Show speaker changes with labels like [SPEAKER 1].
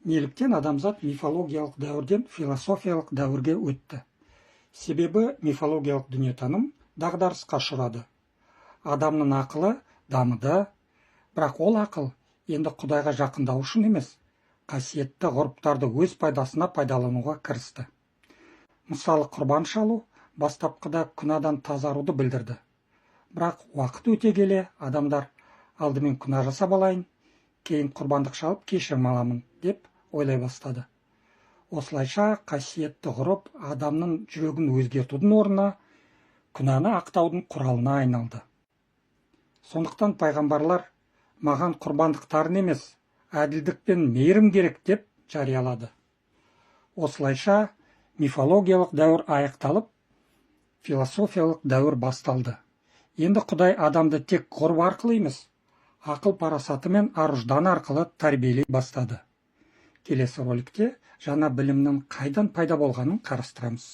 [SPEAKER 1] Неліктен адамзат мифологиялық дәуірден философиялық дәуірге өтті? Себебі мифологиялық дүниетаным дағдарысқа ұшырады. Адамның ақылы дамыды, бірақ ол ақыл енді Құдайға жақындау үшін емес, қасиетті ғұрыптарды өз пайдасына пайдалануға кірісті. Мысалы, құрбан шалу бастапқыда күнәдан тазаруды білдірді. Бірақ уақыт өте келе адамдар алдымен күнә жасап алайын, кейін құрбандық шалып кешірім аламын деп ойлай бастады. Осылайша қасиетті ғұрып адамның жүрегін өзгертудің орнына күнәні ақтаудың құралына айналды. Сондықтан пайғамбарлар маған құрбандықтарын емес, әділдік пен мейірім керек деп жариялады. Осылайша мифологиялық дәуір аяқталып, философиялық дәуір басталды. Енді Құдай адамды тек ғұрып арқылы емес, ақыл парасаты мен ар-ұждан арқылы тәрбиелей бастады. Келесі роликте жаңа білімнің қайдан пайда болғанын қарастырамыз.